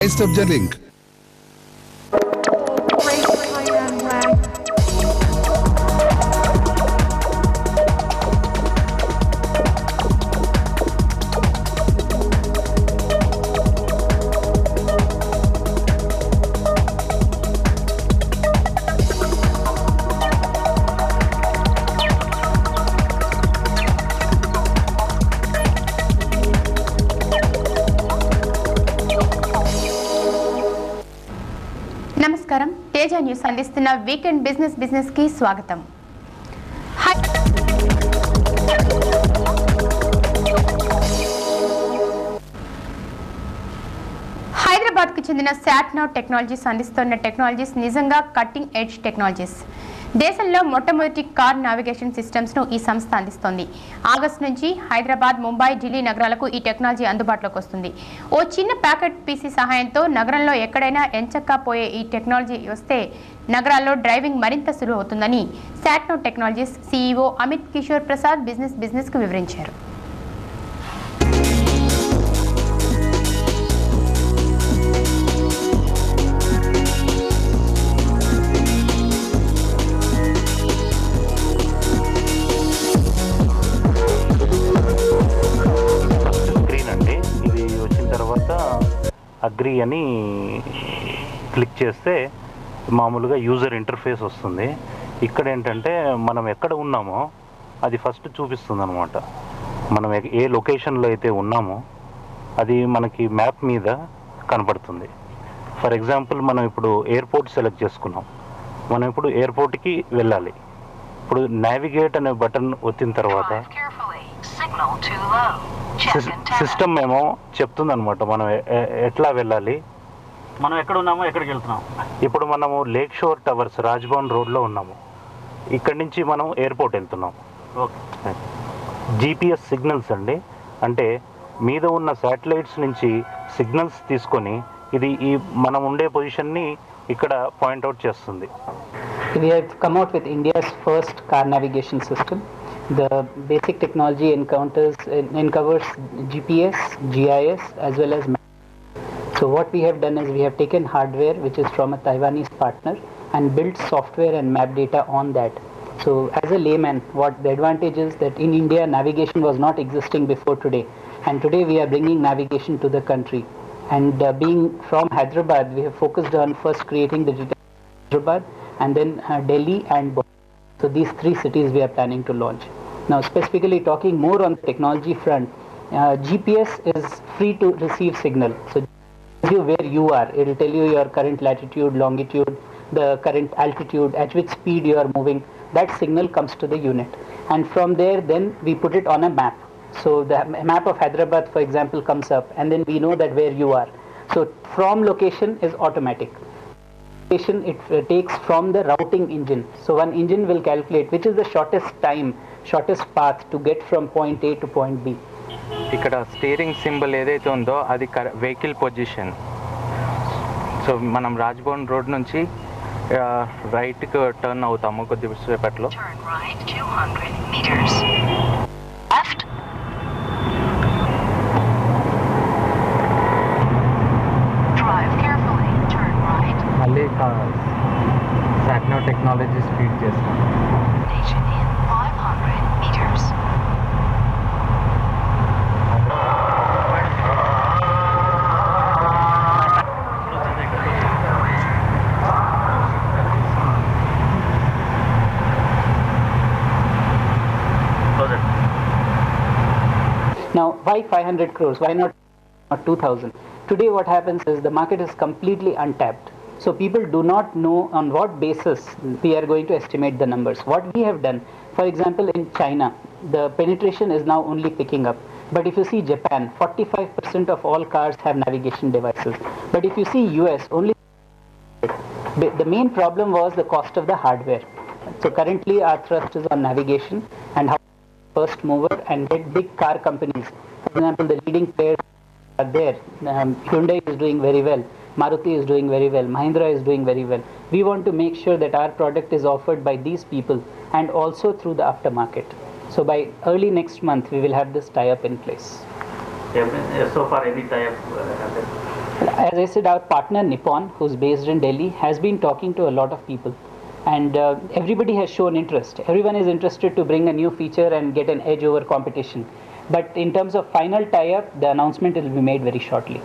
spiced up link. నమస్కారం, Teja news అందిస్తున్న weekend business కి స్వాగతం. హైదరాబాద్ కు చెందిన శాట్నావ్ టెక్నాలజీస్ అందిస్తున్న టెక్నాలజీస్ నిజంగా కట్టింగ్ ఎడ్జ్ టెక్నాలజీస్. దేశంలో మొట్టమొదటి కార్ నావిగేషన్ సిస్టమ్స్ ను ఈ సంస్థ అందిస్తోంది. ఆగస్టు నుంచి హైదరాబాద్, ముంబై, ఢిల్లీ నగరాలకు ఈ టెక్నాలజీ అందుబాటులోకి వస్తుంది. ఓ చిన్న ప్యాకెట్ పీసీ సహాయంతో నగరంలో ఎక్కడైనా ఎంచక్కా పోయే ఈ టెక్నాలజీ వస్తే నగరాల్లో డ్రైవింగ్ మరింత సులువు అవుతుందని Satnav technologies CEO Amit Kishore Prasad business కు వివరించారు. అగ్రి అని క్లిక్ చేస్తే మామూలుగా యూజర్ ఇంటర్ఫేస్ వస్తుంది. ఇక్కడ ఏంటంటే మనం ఎక్కడ ఉన్నామో అది ఫస్ట్ చూపిస్తుంది అనమాట. మనం ఏ లొకేషన్లో అయితే ఉన్నామో అది మనకి మ్యాప్ మీద కనపడుతుంది. ఫర్ ఎగ్జాంపుల్ మనం ఇప్పుడు ఎయిర్పోర్ట్ సెలెక్ట్ చేసుకున్నాం. మనం ఇప్పుడు ఎయిర్పోర్ట్కి వెళ్ళాలి. ఇప్పుడు నావిగేట్ అనే బటన్ ఒత్తిన తర్వాత సిస్టమ్ ఏమో చెప్తుంది అనమాట మనం ఎట్లా వెళ్ళాలి, మనం ఎక్కడ ఉన్నామో ఎక్కడికి వెళ్తున్నాం. ఇప్పుడు మనము లేక్ షోర్ టవర్స్ రాజ్భవన్ రోడ్లో ఉన్నాము. ఇక్కడి నుంచి మనం ఎయిర్పోర్ట్ వెళ్తున్నాం. ఓకే. జీపీఎస్ సిగ్నల్స్ అండి, అంటే మీద ఉన్న శాటిలైట్స్ నుంచి సిగ్నల్స్ తీసుకొని ఇది ఈ మనం ఉండే పొజిషన్ని ఇక్కడ పాయింట్అవుట్ చేస్తుంది. We have come out with India's first car navigation system. The basic technology encovers GPS, GIS as well as map. So what we have done is we have taken hardware which is from a Taiwanese partner and built software and map data on that. So as a layman, what the advantage is that in India navigation was not existing before today, and today we are bringing navigation to the country. And being from Hyderabad, we have focused on first creating the Hyderabad and then Delhi and Bombay. So these three cities we are planning to launch. Now specifically talking more on the technology front, GPS is free to receive signal. So tells you where you are. It will tell you your current latitude, longitude, the current altitude, at which speed you are moving. That signal comes to the unit. And from there then we put it on a map. So the map of Hyderabad for example comes up and then we know that where you are. So from location is automatic. It takes from the routing engine. So one engine will calculate which is the shortest path to get from point A to point B. ఇక్కడ steering symbol ఏదైతే ఉందో అది vehicle position. So మనం Raj Bhavan road నుంచి రైట్కి turn అవుతాము కొద్దిసేపట్లో. మళ్ళీ శాట్నావ్ టెక్నాలజీ స్పీడ్ చేస్తాం. Now why 500 crores? Why not 2000? Today what happens is the market is completely untapped. So people do not know on what basis we are going to estimate the numbers. What we have done, for example in China, the penetration is now only picking up. But if you see Japan, 45% of all cars have navigation devices. But if you see US, only the main problem was the cost of the hardware. So currently our thrust is on navigation and how first mover and get big car companies. For example, the leading players are there. Hyundai is doing very well. Maruti is doing very well. Mahindra is doing very well. We want to make sure that our product is offered by these people and also through the aftermarket. So by early next month, we will have this tie-up in place. So far, any tie-up happened? As I said, our partner Nippon, who's based in Delhi, has been talking to a lot of people, and everybody has shown interest. Everyone is interested to bring a new feature and get an edge over competition. But in terms of final tie-up, the announcement will be made very shortly.